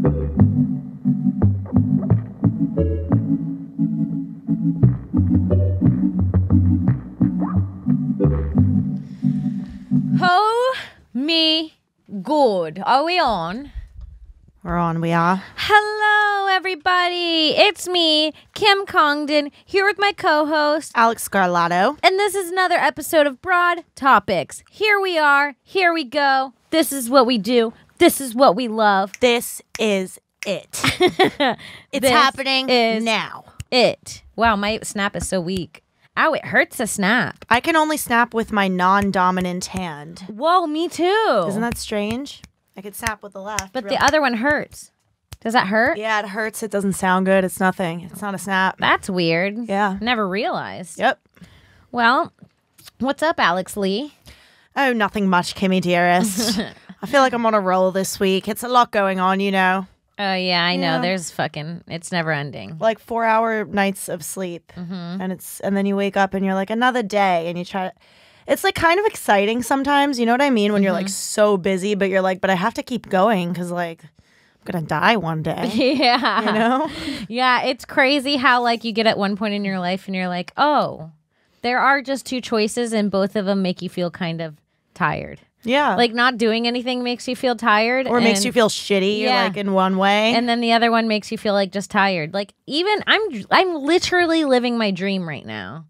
Oh me good. Are we on? We're on, we are. Hello, everybody. It's me, Kim Congdon, here with my co-host, Alex Scarlato. and this is another episode of Broad Topics. Here we are. Here we go. This is what we do. This is what we love. This is it. It's This happening is now. It. Wow, my snap is so weak. Ow, it hurts to snap. I can only snap with my non-dominant hand. Whoa, me too. Isn't that strange? I could snap with the left. But the other one hurts. Does that hurt? Yeah, it hurts. It doesn't sound good. It's nothing. It's not a snap. That's weird. Yeah. Never realized. Yep. Well, what's up, Alex Lee? Oh, nothing much, Kimmy dearest. I feel like I'm on a roll this week. It's a lot going on, you know. Oh, yeah, I know. Yeah. There's it's never ending. Like 4-hour nights of sleep. And then you wake up and you're like, another day. And you try. It's like kind of exciting sometimes. You know what I mean? When you're like so busy, but you're like, but I have to keep going because like I'm going to die one day. Yeah. You know? Yeah, it's crazy how like you get at one point in your life and you're like, oh, there are just two choices and both of them make you feel kind of tired. Yeah. Like not doing anything makes you feel tired. Or makes you feel shitty, Yeah. like in one way. And then the other one makes you feel like just tired. Like even I'm literally living my dream right now.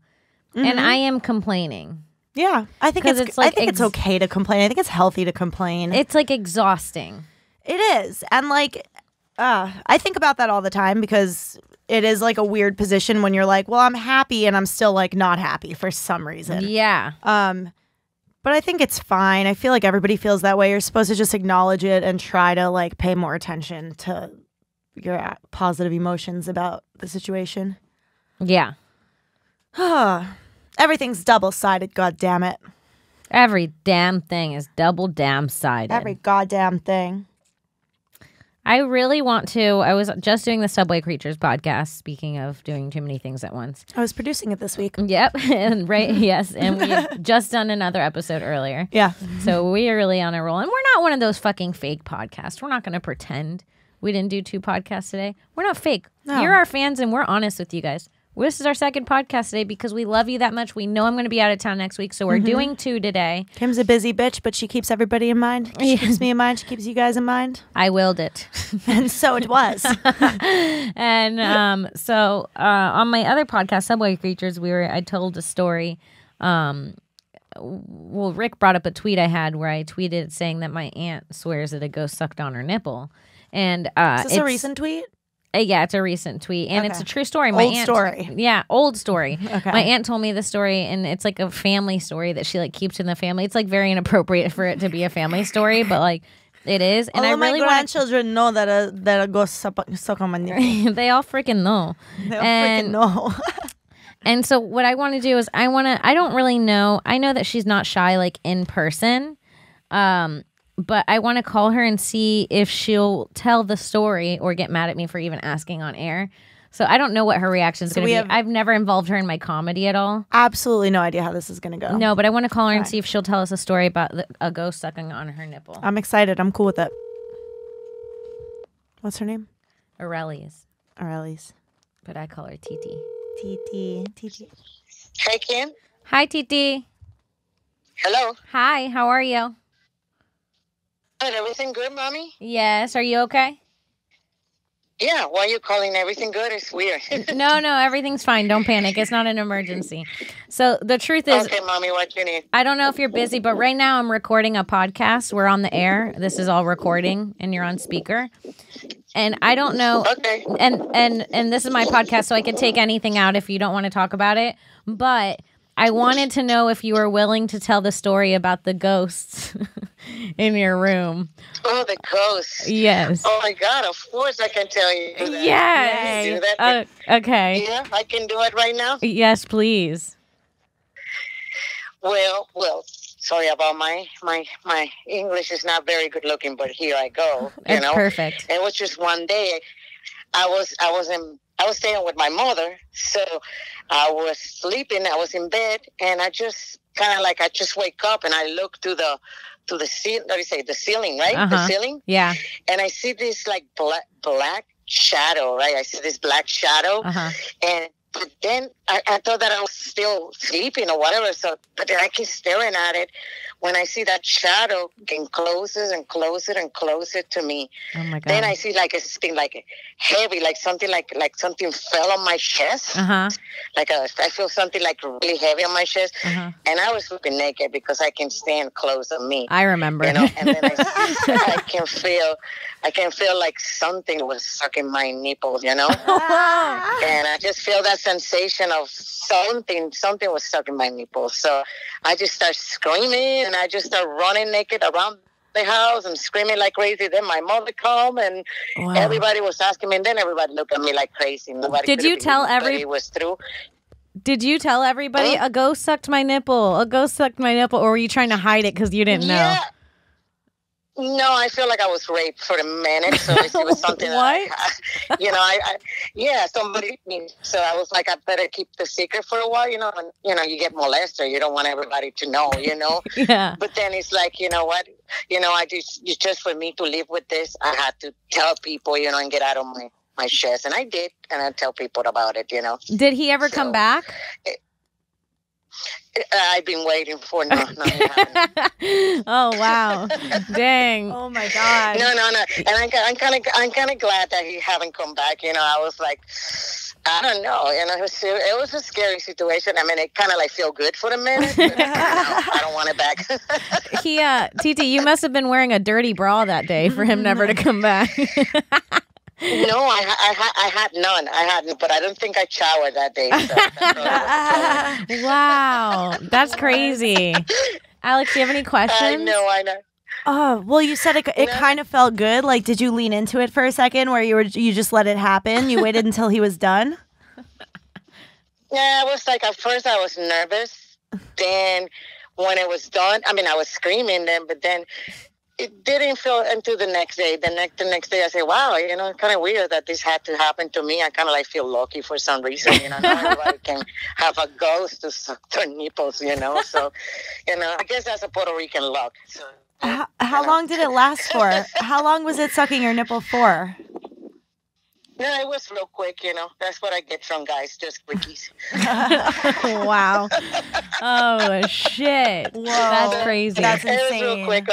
And I am complaining. yeah. I think 'Cause it's it's like I think it's okay to complain. I think it's healthy to complain. It's like exhausting. It is. And like I think about that all the time because it is like a weird position when you're like, well, I'm happy and I'm still like not happy for some reason. Yeah. But I think it's fine. I feel like everybody feels that way. You're supposed to just acknowledge it and try to like pay more attention to your positive emotions about the situation. Yeah. Everything's double-sided, God damn it. Every damn thing is double damn sided. Every goddamn thing. I really want to. I was just doing the Subway Creatures podcast, speaking of doing too many things at once. I was producing it this week. Yep. And yes. And we had just done another episode earlier. Yeah. So we are really on a roll. And we're not one of those fucking fake podcasts. We're not going to pretend we didn't do 2 podcasts today. We're not fake. No. You're our fans and we're honest with you guys. This is our second podcast today because we love you that much. We know I'm going to be out of town next week, so we're doing 2 today. Kim's a busy bitch, but she keeps everybody in mind. She keeps me in mind. She keeps you guys in mind. I willed it. And so it was. And so on my other podcast, Subway Creatures, I told a story. Well, Rick brought up a tweet I had where I tweeted saying that my aunt swears that a ghost sucked on her nipple. And Is this a recent tweet? Yeah, it's a recent tweet, and Okay. it's a true story. Old story. Yeah, old story. Okay. My aunt told me the story, and it's like a family story that she like keeps in the family. It's like very inappropriate for it to be a family story, but like it is. And All I of my really grandchildren know that a ghost suck on my nipple. they all freaking know. They all freaking know. And so what I want to do is I don't really know. I know that she's not shy like in person. But I want to call her and see if she'll tell the story or get mad at me for even asking on air. So I don't know what her reaction is going to be. I've never involved her in my comedy at all. Absolutely no idea how this is going to go. No, but I want to call her and see if she'll tell us a story about a ghost sucking on her nipple. I'm excited. I'm cool with it. What's her name? Aurelius. But I call her Titi. Titi. Hey, Kim. Hi, Titi. Hello. Hi, how are you? Good. Everything good, Mommy? Yes, are you okay? Yeah. Why are you calling everything good? It's weird. No, everything's fine. Don't panic. It's not an emergency. So the truth is, Okay, Mommy, what you need? I don't know if you're busy, but right now I'm recording a podcast. We're on the air. This is all recording, and you're on speaker. And I don't know. Okay. And this is my podcast, so I can take anything out if you don't want to talk about it. But I wanted to know if you were willing to tell the story about the ghosts in your room. Oh, the ghost. Yes. Oh, my God. Of course I can tell you that. Yes. Do that. Okay. Yeah, I can do it right now. Yes, please. Well, sorry about my English is not very good looking, but here I go. It's perfect. It was just one day. I was staying with my mother, so I was sleeping. I was in bed, and I just kind of like I just wake up and I look through the to the ceiling. What do you say? The ceiling, right? The ceiling. Yeah. And I see this like black shadow, right? I see this black shadow, and but then I thought that I was still sleeping or whatever. So, but then I keep staring at it. When I see that shadow getting closer and closer and closer to me, oh my God. Then I see like a thing like heavy, like something fell on my chest. Like I feel something like really heavy on my chest, and I was sleeping naked because I can stand close on me. I remember, you know, and then I can feel like something was sucking my nipple, you know, and I just feel that sensation of something was sucking my nipple. So I just start screaming and I just start running naked around the house and screaming like crazy. Then my mother come and everybody was asking me, and then everybody looked at me like crazy. Nobody Did you tell everybody? It was true. Did you tell everybody a ghost sucked my nipple? A ghost sucked my nipple, or were you trying to hide it because you didn't know? Yeah. No, I feel like I was raped for a minute, so it was something. What? Somebody. So I was like, I better keep the secret for a while, you know. And you get molested, you don't want everybody to know, you know. Yeah. But then it's like, you know what, just for me to live with this, I had to tell people, you know, and get out of my chest, and I did, and I tell people about it, you know. Did he ever come back? I've been waiting for no, you haven't. Oh wow, dang! Oh my God! No, and I'm kind of glad that he haven't come back. You know, I was like, I don't know. You know, it was a scary situation. I mean, it kind of like feel good for a minute. But, I don't want it back. Titi, you must have been wearing a dirty bra that day for him never to come back. No, I had none. I hadn't, but I don't think I showered that day. So wow, that's crazy. Alex, do you have any questions? I know. Oh, well, you said it kind of felt good. Like, did you lean into it for a second where you just let it happen? You waited until he was done? Yeah, I was like, at first I was nervous. Then when it was done, I mean, I was screaming then, but then it didn't feel until the next day. The next day I say, wow, you know, it's kind of weird that this had to happen to me. I kind of like feel lucky for some reason, you know. Not everybody can have a ghost to suck their nipples, you know. So, you know, I guess that's a Puerto Rican luck. So, how long did it last for? How long was it sucking your nipple for? No, it was real quick, you know. That's what I get from guys, just quickies. Wow. Oh shit. Whoa. That's crazy. That's insane. It was real quick,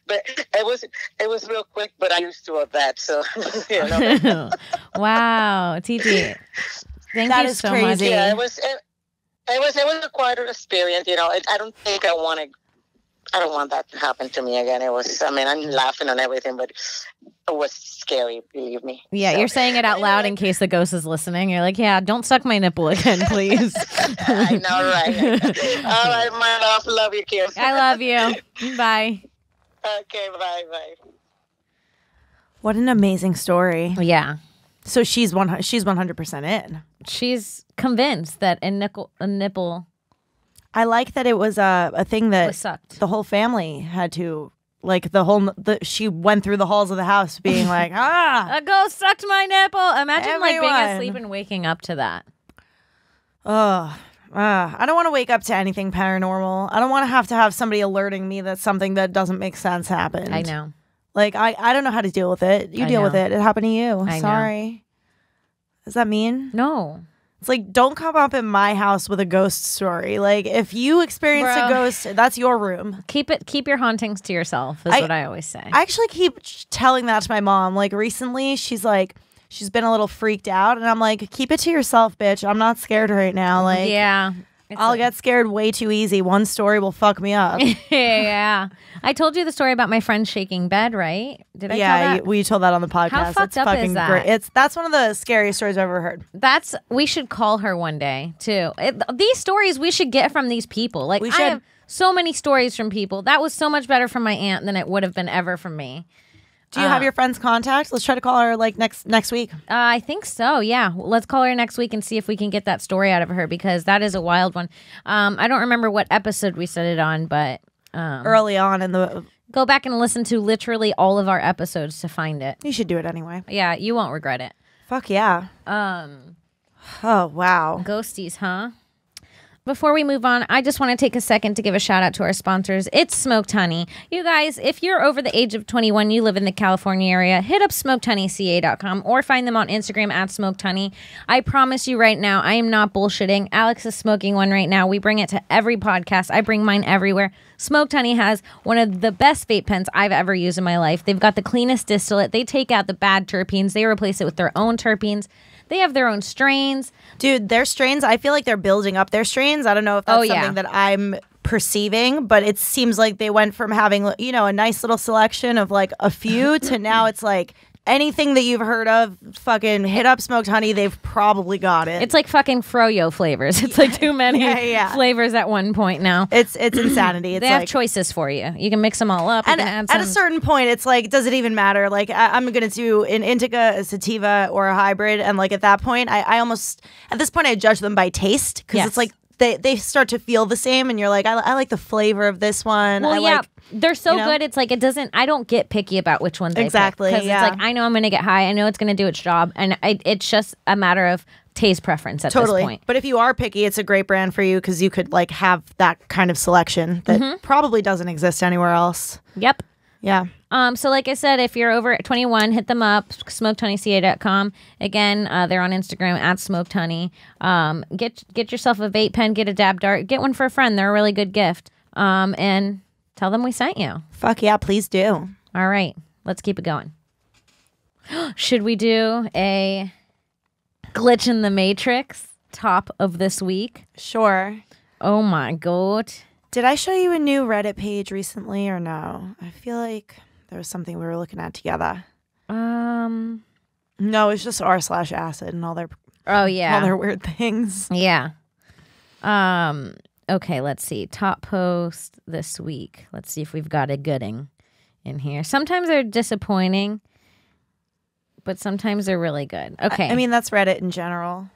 but it was real quick, but I'm used to that, so you know. Wow, Titi. Thank you so crazy. much. Yeah, it was a quite an experience, you know. I don't think I don't want that to happen to me again. I'm laughing and everything, but it was scary, believe me. Yeah, so, you're saying it out loud in case the ghost is listening. You're like, yeah, don't suck my nipple again, please. I know, right? All right, my love. Love you, kids. I love you. Bye. Okay, bye. What an amazing story. Yeah. So she's 100% in. She's convinced that a nipple. I like that it was a thing that was sucked. The whole family had to, like, she went through the halls of the house being like, a ghost sucked my nipple. Imagine everyone. like being asleep and waking up to that. I don't want to wake up to anything paranormal. I don't want to have somebody alerting me that something that doesn't make sense happened. I know. Like, I don't know how to deal with it. You deal with it. It happened to you. Sorry. Does that mean? No. It's like, don't come up in my house with a ghost story. Like, if you experienced a ghost, that's your room. Keep your hauntings to yourself, is what I always say. I actually keep telling that to my mom. Like, recently, she's been a little freaked out. And I'm like, keep it to yourself, bitch. I'm not scared right now. Like, yeah. I'll get scared way too easy. One story will fuck me up. Yeah. I told you the story about my friend shaking bed, right? Did I tell that? We told that on the podcast. How fucked up is that? Great. That's one of the scariest stories I've ever heard. We should call her one day too. These stories we should get from these people. Like, I have so many stories from people. That was so much better from my aunt than it would have been ever from me. Do you have your friend's contact? Let's try to call her like next week. I think so. Yeah, let's call her next week and see if we can get that story out of her, because that is a wild one. I don't remember what episode we said it on, but early on in the. Go back and listen to literally all of our episodes to find it. You should do it anyway. Yeah, you won't regret it. Fuck yeah. Oh wow. Ghosties, huh? Before we move on, I just want to take a second to give a shout out to our sponsors. It's Smoked Honey. You guys, if you're over the age of 21, you live in the California area, hit up smokedhoneyca.com or find them on Instagram at Smoked Honey. I promise you right now, I am not bullshitting. Alex is smoking one right now. We bring it to every podcast. I bring mine everywhere. Smoked Honey has one of the best vape pens I've ever used in my life. They've got the cleanest distillate. They take out the bad terpenes. They replace it with their own terpenes. They have their own strains. Dude, their strains, I feel like they're building up their strains. I don't know if that's something that I'm perceiving, but it seems like they went from having, you know, a nice little selection of like a few to now it's like anything that you've heard of, fucking hit up Smoked Honey. They've probably got it. It's like fucking froyo flavors. It's like too many flavors at one point now. It's insanity. It's they have choices for you. You can mix them all up. And at a certain point, it's like, does it even matter? Like, I'm going to do an indica, a sativa, or a hybrid. And like at that point, I almost, at this point, I judge them by taste because it's like, they start to feel the same, and you're like, I like the flavor of this one. Well, they're so good. It's like I don't get picky about which ones exactly. Because it's like I know I'm going to get high. I know it's going to do its job, and it's just a matter of taste preference at this point. But if you are picky, it's a great brand for you because you could like have that kind of selection that probably doesn't exist anywhere else. Yep. Yeah. So like I said, if you're over 21, hit them up, smokedhoneyca.com. Again, they're on Instagram at smokedhoney. Get yourself a vape pen, get a dab dart, get one for a friend. They're a really good gift. And tell them we sent you. Fuck yeah, please do. All right, let's keep it going. Should we do a glitch in the Matrix top of this week? Sure. Oh my God. Did I show you a new Reddit page recently or no? I feel like there was something we were looking at together. No, it's just r/acid and all their all their weird things. Yeah. Okay, let's see. Top post this week. Let's see if we've got a gooding in here. Sometimes they're disappointing, but sometimes they're really good. Okay. I mean, that's Reddit in general.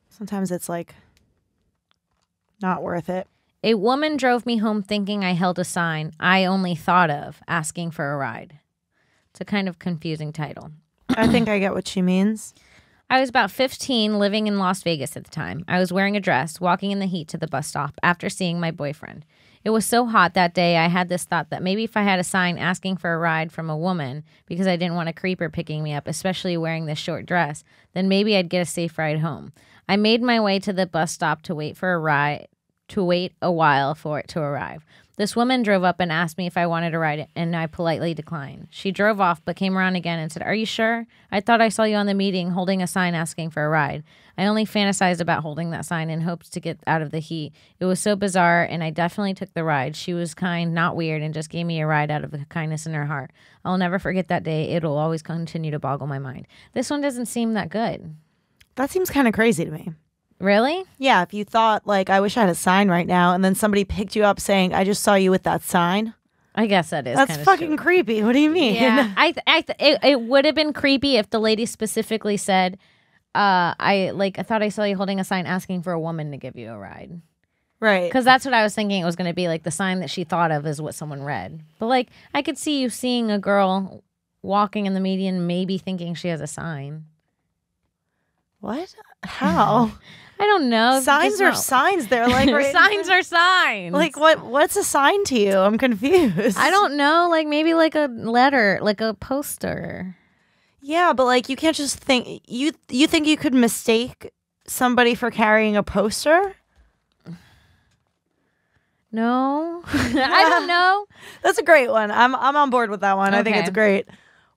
Sometimes it's like not worth it. A woman drove me home thinking I held a sign I only thought of asking for a ride. It's a kind of confusing title. I think I get what she means. I was about 15, living in Las Vegas at the time. I was wearing a dress, walking in the heat to the bus stop after seeing my boyfriend. It was so hot that day, I had this thought that maybe if I had a sign asking for a ride from a woman because I didn't want a creeper picking me up, especially wearing this short dress, then maybe I'd get a safe ride home. I made my way to the bus stop to wait a while for it to arrive. This woman drove up and asked me if I wanted to ride it, and I politely declined. She drove off, but came around again and said, "Are you sure? I thought I saw you on the meeting holding a sign asking for a ride." I only fantasized about holding that sign in hopes to get out of the heat. It was so bizarre, and I definitely took the ride. She was kind, not weird, and just gave me a ride out of the kindness in her heart. I'll never forget that day. It'll always continue to boggle my mind. This one doesn't seem that good. That seems kind of crazy to me. Really? Yeah, if you thought, like, I wish I had a sign right now, and then somebody picked you up saying, I just saw you with that sign. I guess that is. That's fucking creepy. What do you mean? Yeah, it would have been creepy if the lady specifically said, I thought I saw you holding a sign asking for a woman to give you a ride. Right. Because that's what I was thinking it was going to be. Like, the sign that she thought of is what someone read. But, like, I could see you seeing a girl walking in the median, maybe thinking she has a sign. What? How? I don't know. Signs are signs. They're like signs are signs. Like what's a sign to you? I'm confused. I don't know. Like maybe like a letter, like a poster. Yeah, but like you can't just think you think you could mistake somebody for carrying a poster? No. I don't know. That's a great one. I'm on board with that one. Okay. I think it's great.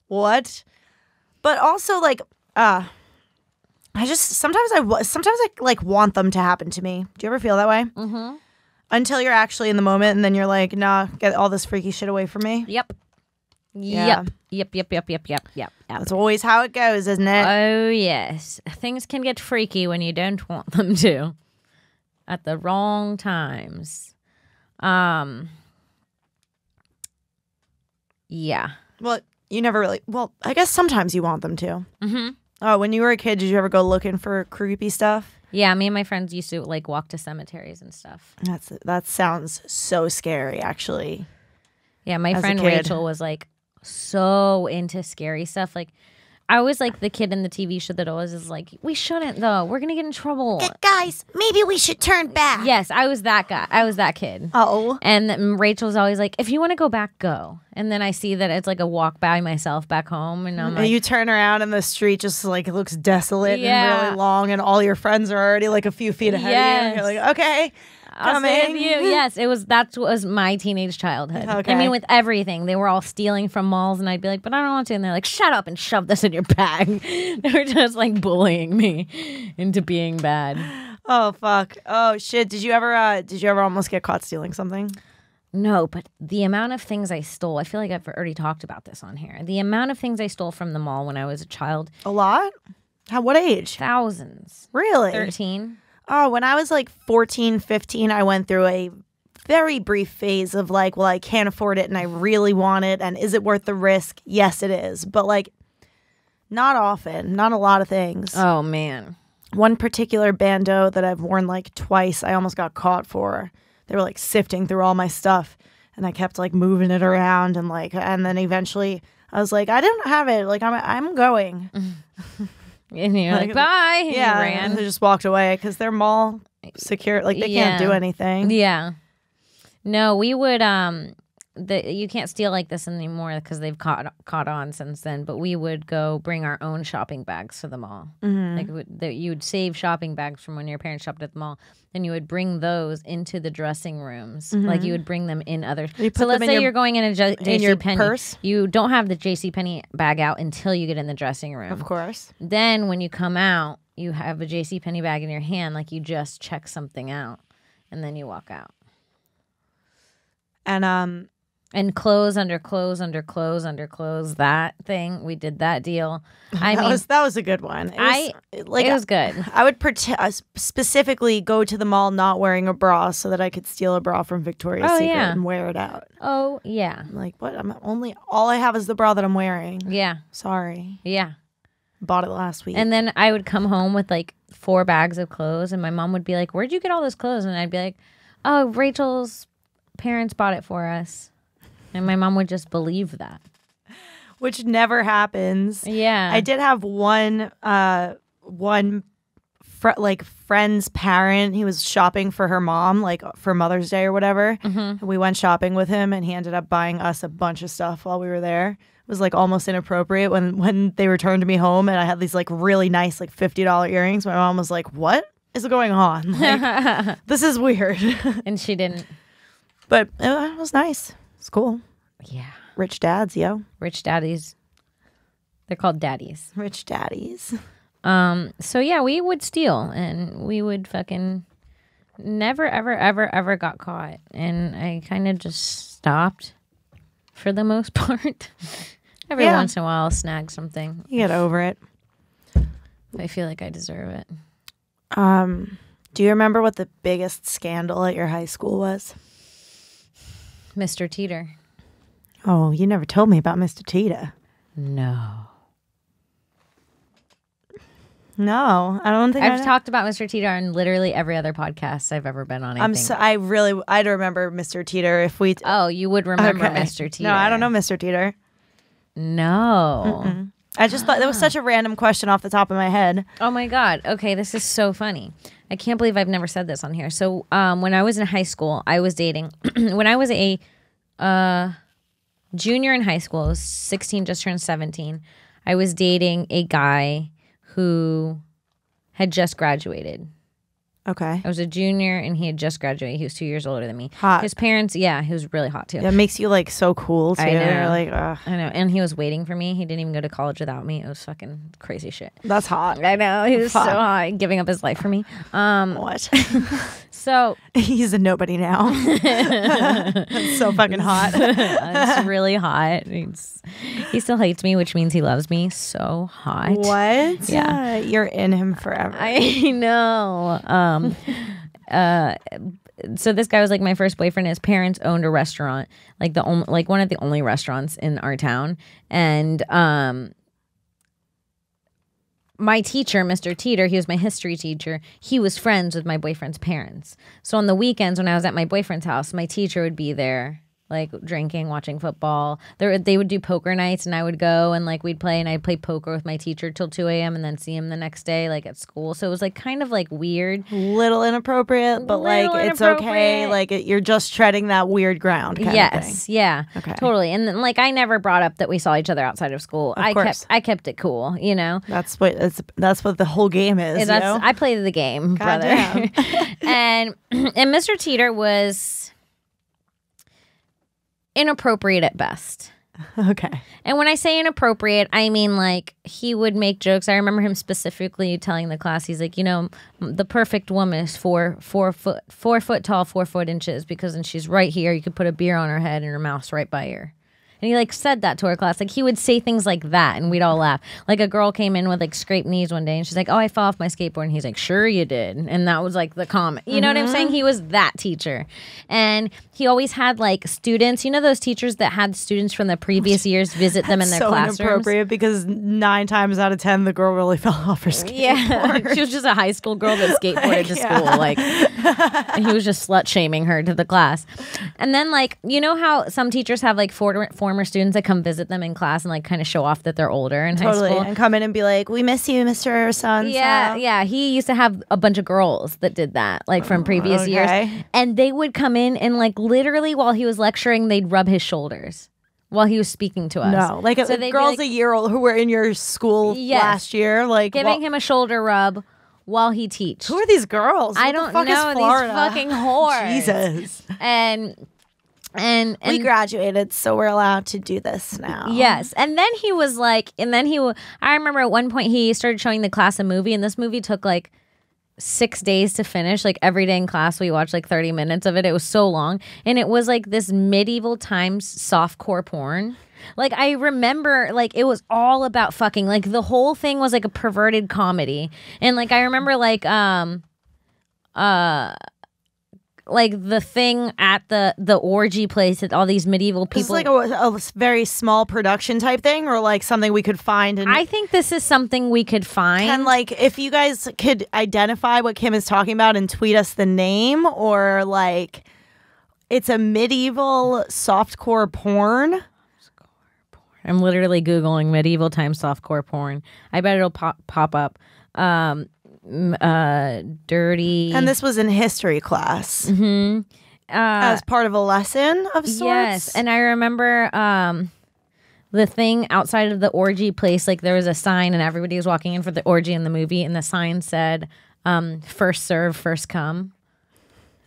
What? But also like I just sometimes I like want them to happen to me. Do you ever feel that way? Mm-hmm. Until you're actually in the moment, and then you're like, "Nah, get all this freaky shit away from me." Yep. Yeah. Yep. That's always how it goes, isn't it? Oh yes, things can get freaky when you don't want them to, at the wrong times. Yeah. Well, you never really. Well, I guess sometimes you want them to. Mm-hmm. Oh, when you were a kid, did you ever go looking for creepy stuff? Yeah, me and my friends used to like walk to cemeteries and stuff. That sounds so scary, actually. Yeah, my friend Rachel was like so into scary stuff. Like, I was like the kid in the TV show that always is like, we shouldn't though. We're gonna get in trouble. Guys, maybe we should turn back. Yes, I was that guy. I was that kid. Oh. And then Rachel's always like, if you want to go back, go. And then I see that it's like a walk by myself back home, and I'm like, you turn around and the street just like looks desolate and really long, and all your friends are already like a few feet ahead of you. And you're like, okay. I'll save you. Yes, that was my teenage childhood. Okay. I mean, with everything, they were all stealing from malls, and I'd be like, "But I don't want to." And they're like, "Shut up and shove this in your bag." They were just like bullying me into being bad. Oh fuck! Oh shit! Did you ever almost get caught stealing something? No, but the amount of things I stole, I feel like I've already talked about this on here. The amount of things I stole from the mall when I was a child. A lot? What age? Thousands. Really? 13. Oh, when I was like 14, 15, I went through a very brief phase of like, well, I can't afford it and I really want it. And is it worth the risk? Yes, it is. But like, not often, not a lot of things. Oh, man. One particular bandeau that I've worn like twice, I almost got caught for. They were like sifting through all my stuff. And I kept like moving it around and then eventually I was like, I didn't have it. Like, I'm going. And you're like, bye. And yeah, you ran. and they just walked away because they're mall secure. Like, they can't do anything. Yeah. No, we would, you can't steal like this anymore because they've caught on since then, but we would go bring our own shopping bags to the mall. Mm-hmm. Like, you would save shopping bags from when your parents shopped at the mall, and you would bring those into the dressing rooms. Mm-hmm. Like, you would bring them in other. So let's say you're going in a JCPenney. Purse? You don't have the JCPenney bag out until you get in the dressing room. Of course. Then when you come out, you have a JCPenney bag in your hand, like you just check something out, and then you walk out. And clothes under clothes under clothes under clothes. That thing, we did that deal. That was a good one. It was good. I would specifically go to the mall not wearing a bra so that I could steal a bra from Victoria's Secret and wear it out. Oh yeah. I'm like, what? All I have is the bra that I'm wearing. Yeah. Sorry. Yeah. Bought it last week. And then I would come home with like 4 bags of clothes, and my mom would be like, "Where'd you get all those clothes?" And I'd be like, "Oh, Rachel's parents bought it for us." And my mom would just believe that. Which never happens. Yeah. I did have one friend's parent. He was shopping for her mom, like for Mother's Day or whatever. Mm-hmm. And we went shopping with him, and he ended up buying us a bunch of stuff while we were there. It was like almost inappropriate when they returned me home, and I had these like really nice like $50 earrings. My mom was like, "What is going on? Like, this is weird." And she didn't. But it was nice. It's cool. Yeah. Rich dads, yo. Rich daddies. They're called daddies. Rich daddies. So yeah, we would steal, and we would fucking never, ever, ever, ever got caught. And I kind of just stopped for the most part. Every once in a while I'll snag something. You get over it. I feel like I deserve it. Do you remember what the biggest scandal at your high school was? Mr. Teter. Oh, you never told me about Mr. Teter. No, I don't think I've talked about Mr. Teter on literally every other podcast I've ever been on. I'd remember Mr. Teter if we. Oh, you would remember Mr. Teter. No, I don't know Mr. Teter. No. Mm-mm. I just thought that was such a random question off the top of my head. Oh my God. Okay, this is so funny. I can't believe I've never said this on here. So when I was in high school, I was dating. When I was a junior in high school, I was 16, just turned 17. I was dating a guy who had just graduated. Okay. I was a junior and he had just graduated. He was 2 years older than me. Hot. His parents, yeah, he was really hot too. That makes you like so cool too. I know. You're like, ugh. I know. And he was waiting for me. He didn't even go to college without me. It was fucking crazy shit. That's hot. I know. He was so hot, giving up his life for me. What? So he's a nobody now. That's so fucking hot. It's really hot. He still hates me, which means he loves me. So hot. What? Yeah. You're in him forever. I know. So this guy was like my first boyfriend. His parents owned a restaurant, like one of the only restaurants in our town. And my teacher, Mr. Teter, he was my history teacher. He was friends with my boyfriend's parents. So on the weekends when I was at my boyfriend's house, my teacher would be there like drinking, watching football. They would do poker nights, and I would go and like we'd play, and I'd play poker with my teacher till 2 a.m. and then see him the next day, like at school. So it was like kind of like weird, little inappropriate, but like it's okay. Like you're just treading that weird ground. Kind of thing. Yeah, okay, totally. And then like I never brought up that we saw each other outside of school. I kept it cool, you know. That's what the whole game is. I played the game, brother. and Mr. Teter was inappropriate at best. Okay. And when I say inappropriate, I mean like he would make jokes. I remember him specifically telling the class, he's like, you know, the perfect woman is 4 foot tall, 4 foot inches, because when she's right here, you could put a beer on her head and her mouth's right by her. And he like said that to our class. Like he would say things like that and we'd all laugh. Like a girl came in with like scraped knees one day and she's like, oh, I fell off my skateboard. And he's like, sure you did. And that was like the comment. You know what I'm saying? He was that teacher. And he always had like students, you know those teachers that had students from the previous years visit them in their classrooms? So inappropriate because 9 times out of 10 the girl really fell off her skateboard. Yeah. She was just a high school girl that skateboarded to school. Like, and he was just slut shaming her to the class. And then like, you know how some teachers have like former students that come visit them in class and like kind of show off that they're older in high school and come in and be like, we miss you, Mr. Son. Yeah. He used to have a bunch of girls that did that like from previous years, and they would come in and like literally while he was lecturing they'd rub his shoulders while he was speaking to us. No, like so girls like, a year old who were in your school last year, like giving him a shoulder rub while he teach. Who are these girls? I don't know. These fucking whores. Jesus. And we graduated, so we're allowed to do this now. Yes. And then he was like, I remember at one point he started showing the class a movie, and this movie took like 6 days to finish. Like every day in class we watched like 30 minutes of it. It was so long. And it was like this medieval times softcore porn. Like I remember like it was all about fucking. Like the whole thing was like a perverted comedy. And like I remember like the thing at the orgy place that all these medieval people. This is like a very small production type thing, or like something we could find. I think this is something we could find. And like, if you guys could identify what Kim is talking about and tweet us the name, or like, it's a medieval softcore porn. I'm literally Googling medieval times softcore porn. I bet it'll pop up. Dirty. And this was in history class. Mm-hmm. As part of a lesson of sorts. Yes, and I remember the thing outside of the orgy place, like there was a sign and everybody was walking in for the orgy in the movie, and the sign said, first serve, first come.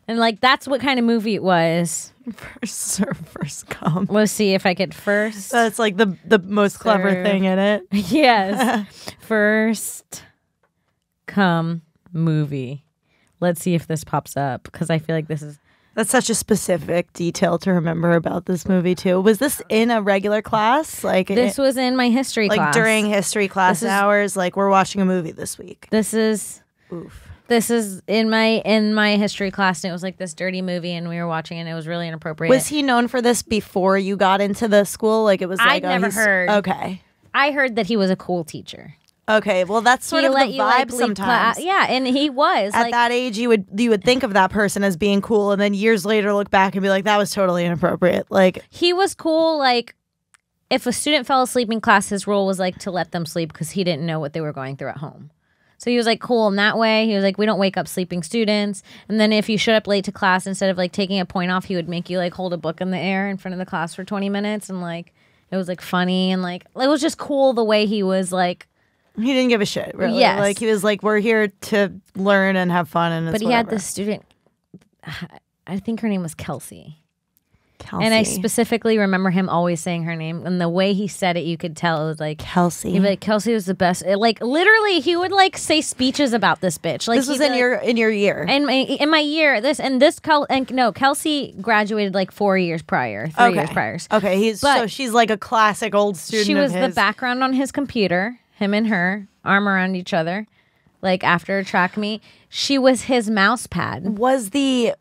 And like that's what kind of movie it was. First serve, first come. Let's see if I could first. That's like the most clever thing in it. Yes. First come movie. Let's see if this pops up, because I feel like that's such a specific detail to remember about this movie too. Was this in a regular class? Like this was in my history class. Like during history class hours, like we're watching a movie this week. This is in my history class, and it was like this dirty movie, and we were watching it, and it was really inappropriate. Was he known for this before you got into the school? Like it was like I'd never heard. Okay. I heard that he was a cool teacher. Okay, well that's sort of the vibe sometimes. Yeah, and he was at that age. You would think of that person as being cool, and then years later look back and be like, that was totally inappropriate. Like he was cool. Like if a student fell asleep in class, his role was like to let them sleep because he didn't know what they were going through at home. So he was like cool in that way. He was like, we don't wake up sleeping students. And then if you showed up late to class, instead of like taking a point off, he would make you like hold a book in the air in front of the class for 20 minutes, and like it was like funny, and like it was just cool the way he was like. He didn't give a shit, really. Yes. Like, he was like, we're here to learn and have fun. And but he had this student, I think her name was Kelsey. Kelsey. And I specifically remember him always saying her name. And the way he said it, you could tell it was like... Kelsey. He'd be like, Kelsey was the best. Like, literally, he would, like, say speeches about this bitch. Like, this was in your year? In my year. Kelsey graduated, like, 4 years prior. 3 years prior. Okay, so she's, like, a classic old student. She was the background on his computer. Him and her, arm around each other, like after a track meet. She was his mouse pad. Was the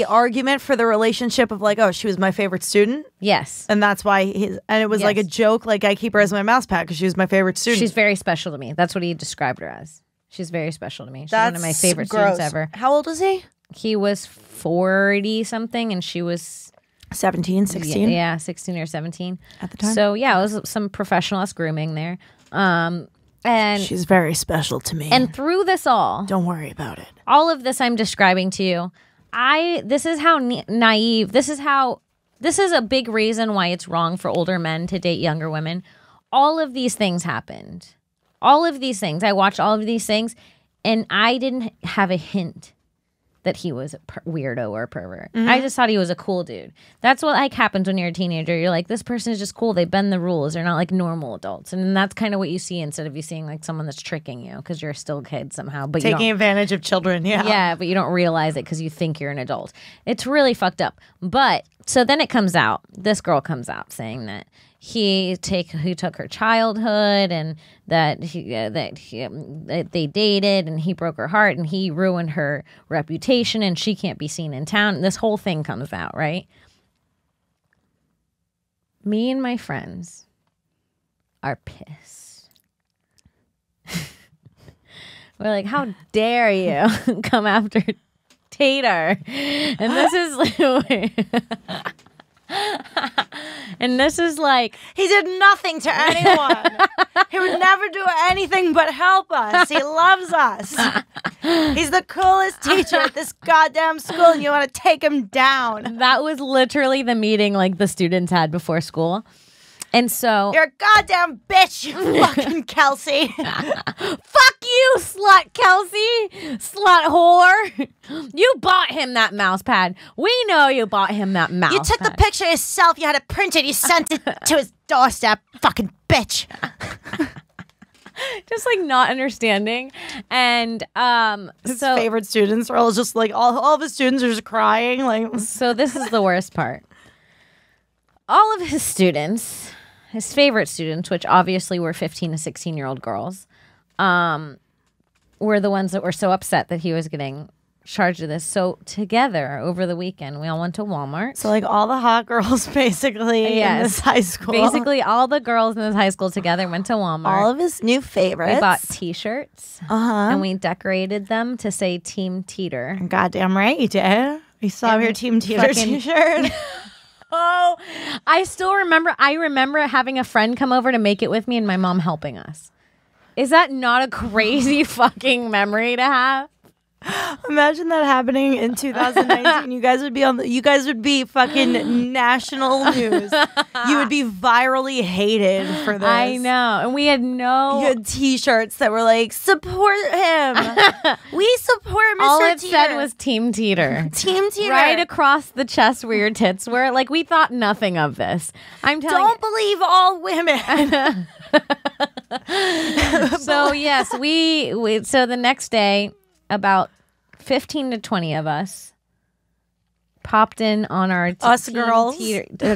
argument for the relationship of like, oh, she was my favorite student? Yes. And that's why and it was like a joke, like I keep her as my mouse pad because she was my favorite student. She's very special to me. That's what he described her as. She's very special to me. She's one of my favorite students ever. How old was he? He was 40 something and she was 17, 16? Yeah, 16 or 17. At the time? So, yeah, it was some professional-esque grooming there. And she's very special to me. And through this all... Don't worry about it. All of this I'm describing to you. This is how naive... This is a big reason why it's wrong for older men to date younger women. All of these things happened. All of these things. I watched all of these things, and I didn't have a hint that he was a weirdo or a pervert. I just thought he was a cool dude. That's what like happens when you're a teenager. You're like, this person is just cool. They bend the rules. They're not like normal adults. And that's kind of what you see instead of you seeing like someone that's tricking you because you're still a kid somehow. But taking advantage of children, yeah. Yeah, but you don't realize it because you think you're an adult. It's really fucked up. But so then it comes out. This girl comes out saying that he took her childhood and that they dated and he broke her heart and he ruined her reputation and she can't be seen in town. This whole thing comes out, right? Me and my friends are pissed. We're like, how dare you come after Teter? And this is and this is like... He did nothing to anyone. He would never do anything but help us. He loves us. He's the coolest teacher at this goddamn school, and you want to take him down. That was literally the meeting like the students had before school. And so... You're a goddamn bitch, you fucking Kelsey. Fuck you, slut Kelsey. Slut whore. You bought him that mouse pad. We know you bought him that mouse You took pad. the picture yourself. You had it printed. You sent it to his doorstep. Fucking bitch. Just like not understanding. And His favorite students are all just like, all of his students are just crying. Like, so this is the worst part. All of his students... His favorite students, which obviously were 15 to 16-year-old girls, were the ones that were so upset that he was getting charged with this. So together, over the weekend, we all went to Walmart. so like all the hot girls basically in this high school. Basically, all the girls in this high school together went to Walmart. All of his new favorites. We bought T-shirts, and we decorated them to say Team Teter. Goddamn right you did. We saw your Team Teter t-shirt. Oh, I still remember. I remember having a friend come over to make it with me and my mom helping us. Is that not a crazy fucking memory to have? Imagine that happening in 2019. You guys would be fucking national news. You would be virally hated for this. I know. And we had You had t-shirts that were like, support him. We support Mr. All it Teter. said was Team Teter. Team Teter. Right across the chest where your tits were. Like, we thought nothing of this. I'm telling Don't believe all women. So, yes, we so the next day, about 15 to 20 of us popped in on our Us girls.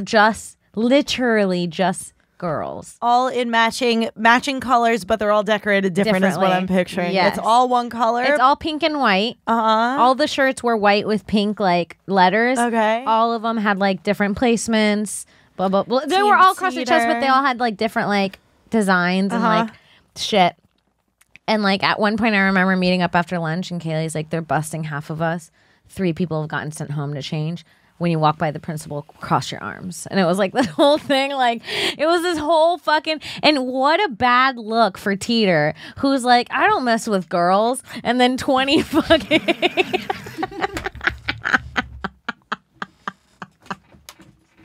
Just literally just girls. All in matching colors, but they're all decorated different is what Differently. I'm picturing. Yes. It's all one color. It's all pink and white. All the shirts were white with pink like letters. Okay. All of them had like different placements. Blah blah blah. They Team were all across their chest, Teter. but they all had like different like designs and like shit. And like at one point, I remember meeting up after lunch, and Kaylee's like, "They're busting half of us. 3 people have gotten sent home to change. When you walk by the principal, cross your arms." And it was like the whole thing, like it was this whole fucking. And what a bad look for Teter, who's like, "I don't mess with girls," and then 20 fucking.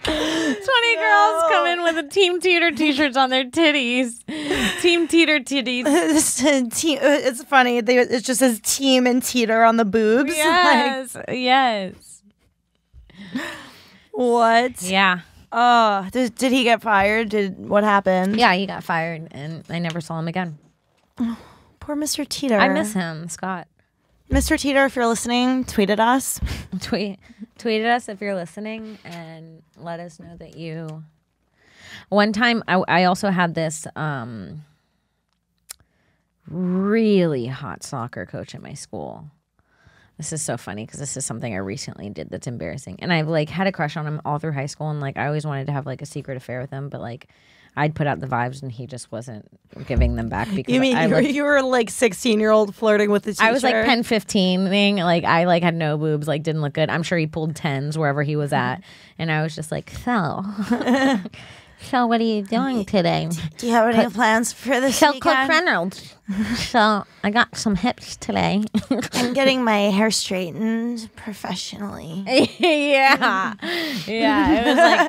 20 girls come in with a Team Teter t-shirts on their titties. Team Teter titties. It's funny. It just says Team and Teeter on the boobs. Yes. Yes. What? Yeah. Oh, did he get fired? What happened? Yeah, he got fired and I never saw him again. Poor Mr. Teeter. I miss him, Scott. Mr. Teeter, if you're listening, tweet at us. Tweet at us if you're listening and let us know that you. One time, I also had this really hot soccer coach at my school. This is so funny because this is something I recently did that's embarrassing. And I've like had a crush on him all through high school, and like I always wanted to have like a secret affair with him, but like I'd put out the vibes and he just wasn't giving them back because You mean you were like 16-year-old flirting with the teacher? I was like 10, 15 thing. Like I like had no boobs, like didn't look good. I'm sure he pulled 10s wherever he was at. And I was just like, so what are you doing today? Do you have any plans for this So weekend? Cook Reynolds. So I got some hips today. I'm getting my hair straightened professionally. Yeah.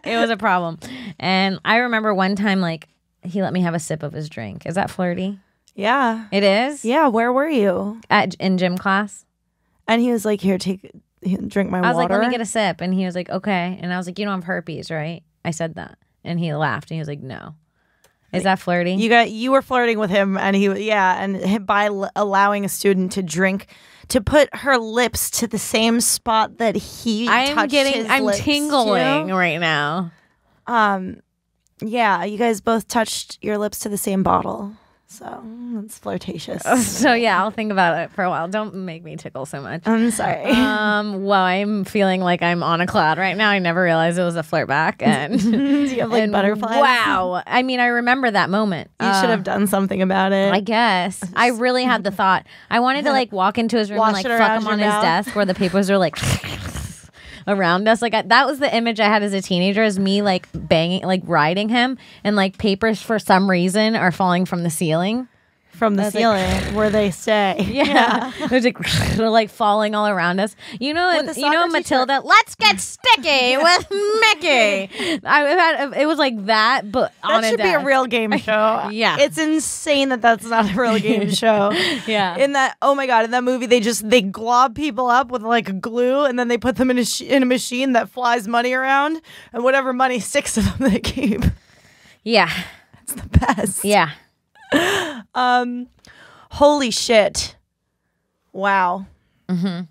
It was a problem. And I remember one time, like, he let me have a sip of his drink. Is that flirty? Yeah. It is? Yeah, where were you? In gym class. And he was like, here, drink my water. I was like, let me get a sip. And he was like, okay. And I was like, you don't have herpes, right? I said that. And he laughed and he was like, no. Is that flirty? You were flirting with him, and by allowing a student to put her lips to the same spot that I'm tingling right now. Yeah, you guys both touched your lips to the same bottle. So it's flirtatious. So yeah, I'll think about it for a while. Don't make me tickle so much. I'm sorry. Well, I'm feeling like I'm on a cloud right now. I never realized it was a flirt back. And do you have like butterflies? Wow. I mean, I remember that moment. You should have done something about it. I guess. I really had the thought. I wanted to like walk into his room and like fuck him on his desk where the papers are like around us. Like that was the image I had as a teenager, is me like banging, like riding him, and like papers for some reason are falling from the ceiling. From the ceiling, where they stay. Yeah. It was like falling all around us. You know, Matilda, let's get sticky with Mickey. It was like that, but that should be a real game show. Yeah. It's insane that's not a real game show. Yeah. In that movie, they glob people up with like glue, and then they put them in a machine that flies money around, and whatever money sticks to them, they keep. Yeah. It's the best. Yeah. Holy shit. Wow. Mm-hmm.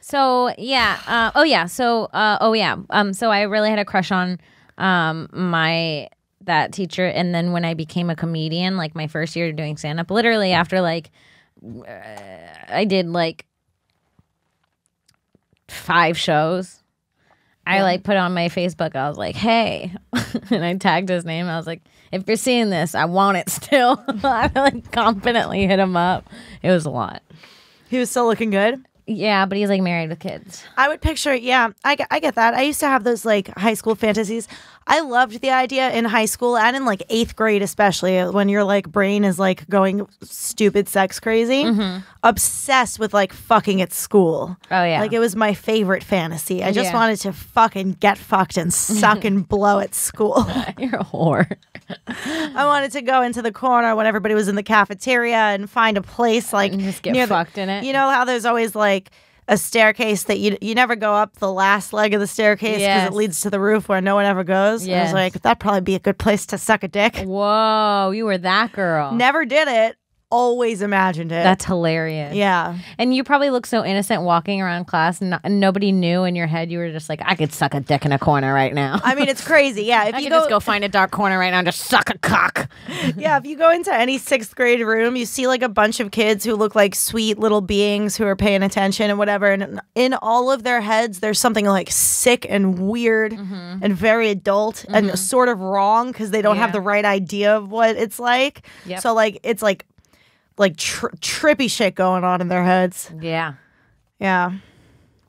So yeah. So I really had a crush on that teacher, and then when I became a comedian, like my first year doing stand up, literally after like I did like 5 shows. I like put on my Facebook, I was like, hey, and I tagged his name. I was like, if you're seeing this, I want it still. I like confidently hit him up. It was a lot. He was still looking good? Yeah, but he's like married with kids. I would picture, I get that. I used to have those like high school fantasies. I loved the idea in high school and in like 8th grade, especially when your like brain is like going stupid sex crazy. Mm-hmm. Obsessed with like fucking at school. Oh yeah. Like it was my favorite fantasy. I just wanted to fucking get fucked and suck and blow at school. You're a whore. I wanted to go into the corner when everybody was in the cafeteria and find a place like and just get fucked in it. You know how there's always like a staircase that you never go up the last leg of the staircase because it leads to the roof where no one ever goes. Yes. I was like, that'd probably be a good place to suck a dick. Whoa, you were that girl. Never did it. Always imagined it. That's hilarious. Yeah. And you probably look so innocent walking around class, and nobody knew in your head. You were just like, I could suck a dick in a corner right now. I mean, it's crazy. Yeah. If I you could just go find a dark corner right now and just suck a cock. Yeah. If you go into any 6th grade room, you see like a bunch of kids who look like sweet little beings who are paying attention and whatever. And in all of their heads, there's something like sick and weird and very adult and sort of wrong because they don't have the right idea of what it's like. Yep. So like, it's like trippy shit going on in their heads. Yeah. Yeah.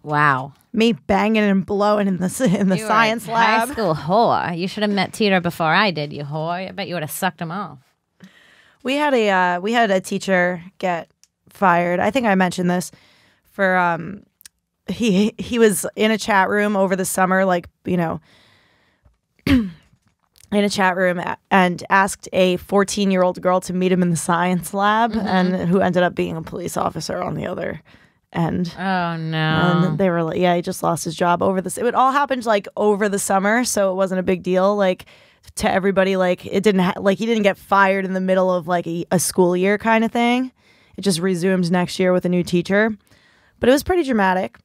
Wow. Me banging and blowing in the science lab. High school whore. You should have met Teter before I did, you whore. I bet you would have sucked him off. We had a teacher get fired. I think I mentioned this for he was in a chat room over the summer, like, you know, in a chat room and asked a 14-year-old girl to meet him in the science lab, and who ended up being a police officer on the other end. Oh no. And they were like, yeah, he just lost his job over this. It all happened like over the summer, so it wasn't a big deal. Like to everybody, like it didn't like he didn't get fired in the middle of like a school year kind of thing. It just resumed next year with a new teacher. But it was pretty dramatic.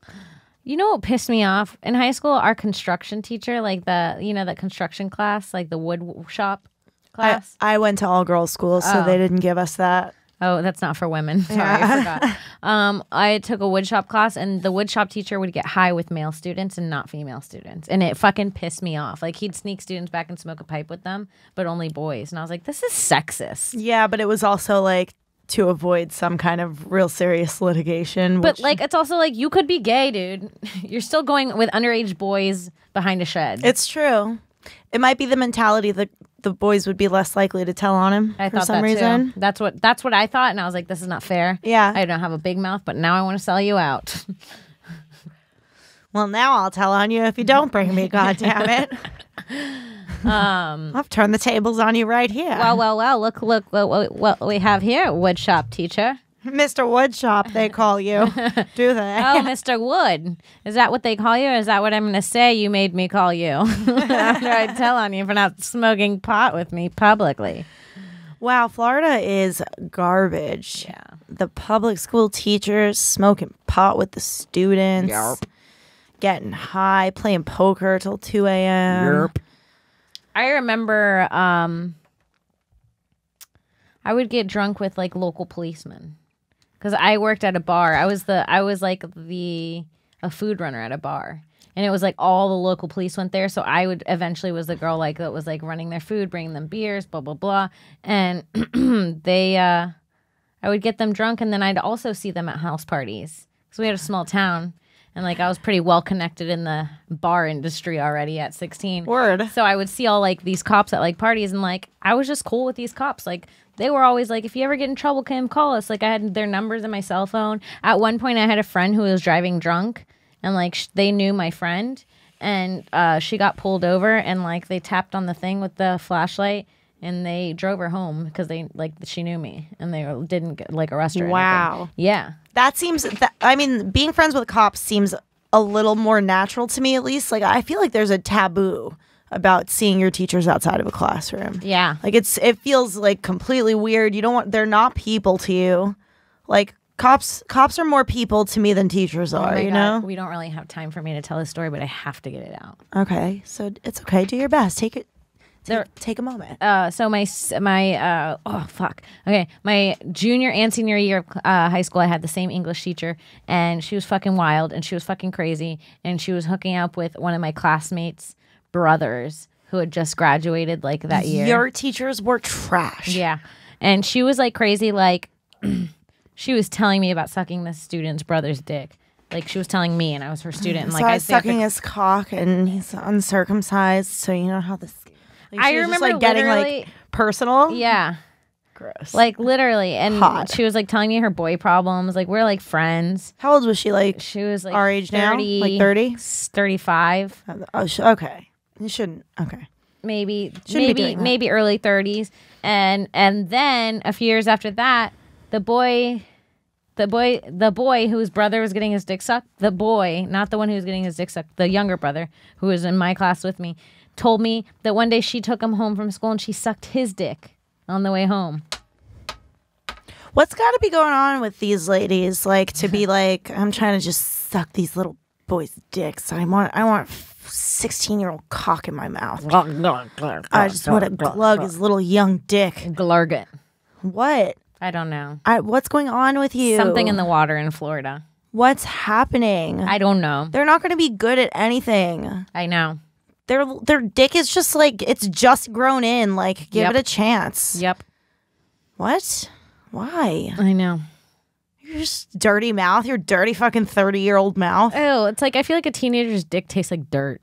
You know what pissed me off? In high school, our construction teacher, like that construction class, like the wood shop class. I went to all girls school, so they didn't give us that. Oh, that's not for women. Sorry, I forgot. I took a woodshop class, and the woodshop teacher would get high with male students and not female students. And it fucking pissed me off. Like, he'd sneak students back and smoke a pipe with them, but only boys. And I was like, this is sexist. Yeah, but it was also like to avoid some kind of real serious litigation. But like, it's also like, you could be gay, dude. You're still going with underage boys behind a shed. It's true. It might be the mentality that the boys would be less likely to tell on him for some reason. Too. That's what I thought, and I was like, this is not fair. Yeah. I don't have a big mouth, but now I want to sell you out. Well, now I'll tell on you if you don't bring me, goddammit. I've turned the tables on you right here. Well, look what we have here, woodshop teacher. Mr. Woodshop, they call you. Do they? Oh, Mr. Wood. Is that what they call you, or is that what I'm going to say you made me call you? After I tell on you for not smoking pot with me publicly. Wow, Florida is garbage. Yeah. The public school teachers smoking pot with the students. Yep. Getting high, playing poker till 2 a.m. Yep. I remember I would get drunk with like local policemen. Because I worked at a bar. I was like a food runner at a bar. And it was like all the local police went there. So I would eventually was the girl like that was like running their food, bringing them beers, blah, blah, blah. And I would get them drunk, and then I'd also see them at house parties. Because we had a small town. And like I was pretty well connected in the bar industry already at 16. Word. So I would see all like these cops at like parties, and like I was just cool with these cops. Like they were always like, if you ever get in trouble, Kim, call us. Like I had their numbers in my cell phone. At one point, I had a friend who was driving drunk, and like they knew my friend, and she got pulled over, and like they tapped on the thing with the flashlight, and they drove her home because they like she knew me, and they didn't like arrest her. Or anything. Yeah. That seems, I mean, being friends with cops seems a little more natural to me, at least. Like, I feel like there's a taboo about seeing your teachers outside of a classroom. Yeah. Like, it feels like completely weird. You don't want, they're not people to you. Like, cops are more people to me than teachers are, you know? We don't really have time for me to tell this story, but I have to get it out. Okay. So it's okay. Do your best. Take it. Take a moment. So my junior and senior year of high school, I had the same English teacher, and she was fucking wild, and she was fucking crazy, and she was hooking up with one of my classmates' brothers who had just graduated like that year. Your teachers were trash. Yeah, and she was like crazy, like she was telling me about sucking the student's brother's dick. Like she was telling me, and I was her student. And, so like I was sucking his cock, and he's uncircumcised. So you know how this. Like, I remember just, like, getting like personal. Yeah. Gross. Like literally, and Hot. she was like telling me her boy problems. Like we're like friends. How old was she? Like She was like our age 30, now, like 30, 35, Oh, okay. You shouldn't. Okay. maybe Shouldn't be doing that. maybe early 30s, and then a few years after that, the boy whose brother was getting his dick sucked, the boy, not the one who was getting his dick sucked, the younger brother who was in my class with me, told me that one day she took him home from school and she sucked his dick on the way home. What's got to be going on with these ladies? Like to be like, I'm trying to just suck these little boys' dicks. I want 16-year-old cock in my mouth. I just want to glug his little young dick. Glurg it. What? I don't know. What's going on with you? Something in the water in Florida. What's happening? I don't know. They're not going to be good at anything. I know. Their dick is just like, it's just grown in. Like, give it a chance. Yep. What? Why? I know. You're just dirty mouth. Your dirty fucking 30-year-old mouth. Oh, it's like I feel like a teenager's dick tastes like dirt.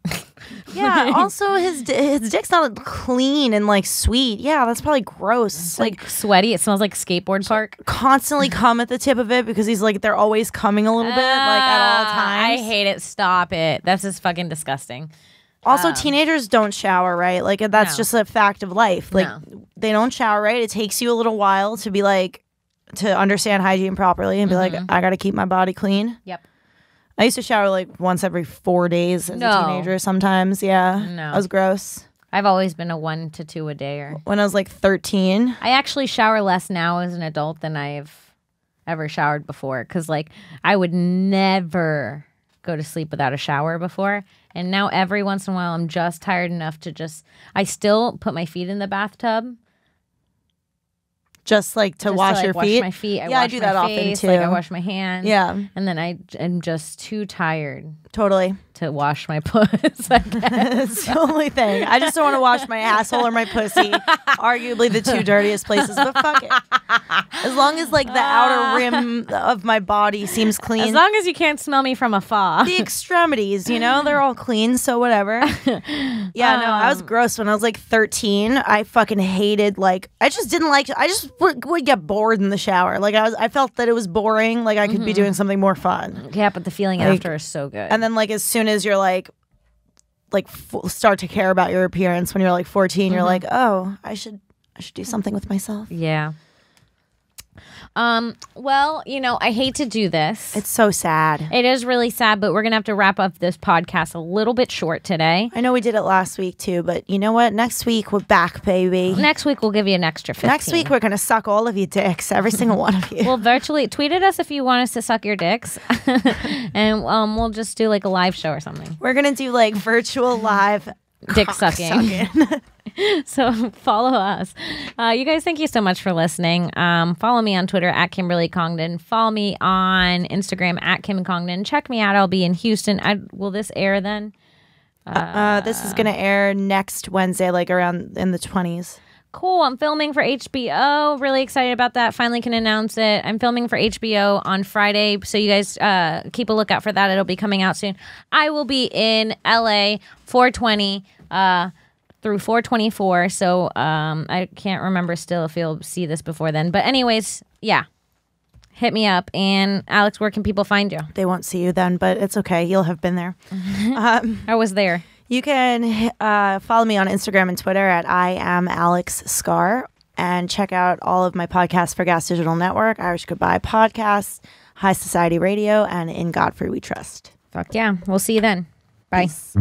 Yeah. Also, his dick's not clean and like sweet. Yeah, that's probably gross. It's like sweaty. It smells like skateboard park. Constantly cum at the tip of it because he's like they're always coming a little bit like at all times. I hate it. Stop it. That's just fucking disgusting. Also, teenagers don't shower, right? Like that's just a fact of life. Like they don't shower, right? It takes you a little while to be like to understand hygiene properly and be like, I got to keep my body clean. Yep. I used to shower like once every 4 days as a teenager sometimes. Yeah. No. That was gross. I've always been a 1 to 2 a day. When I was like 13. I actually shower less now as an adult than I've ever showered before. Because like I would never go to sleep without a shower before. And now every once in a while I'm just tired enough to I still put my feet in the bathtub. Just like to wash your wash feet? my feet. I Yeah, I wash do my that face, often too. Like I wash my hands. Yeah. And then I am just too tired Totally. to wash my puss. I guess. It's the only thing. I just don't want to wash my asshole or my pussy. Arguably the two dirtiest places, but fuck it. As long as like the outer rim of my body seems clean. As long as you can't smell me from afar. The extremities, they're all clean, so whatever. Yeah, no, I was gross when I was like 13. I fucking hated I just would get bored in the shower. Like I felt that it was boring. Like I could be doing something more fun. Yeah, but the feeling after is so good. And then as soon as you're start to care about your appearance when you're like 14, you're like, oh, I should do something with myself. Yeah. Well, I hate to do this. It's so sad. It is really sad, but we're going to have to wrap up this podcast a little bit short today. I know we did it last week too, but you know what? Next week we're back, baby. Next week we'll give you an extra 15. Next week we're going to suck all of your dicks, every single one of you. We'll virtually tweet at us if you want us to suck your dicks. And we'll just do like a live show or something. We're going to do like virtual live dick sucking. So follow us. You guys, thank you so much for listening. Follow me on Twitter at Kimberly Congdon. Follow me on Instagram at Kim Congdon. Check me out. I'll be in Houston. Will this air then? This is going to air next Wednesday, like around in the 20s. Cool. I'm filming for HBO. Really excited about that. Finally can announce it. I'm filming for HBO on Friday. So you guys keep a lookout for that. It'll be coming out soon. I will be in LA 420 through 424. So I can't remember still if you'll see this before then. But anyways, yeah. Hit me up. And Alex, where can people find you? They won't see you then, but it's okay. You'll have been there. I was there. You can follow me on Instagram and Twitter at I am Alex Scar, and check out all of my podcasts for Gas Digital Network, Irish Goodbye Podcasts, High Society Radio, and In Godfrey We Trust. Fuck yeah. We'll see you then. Bye. Peace.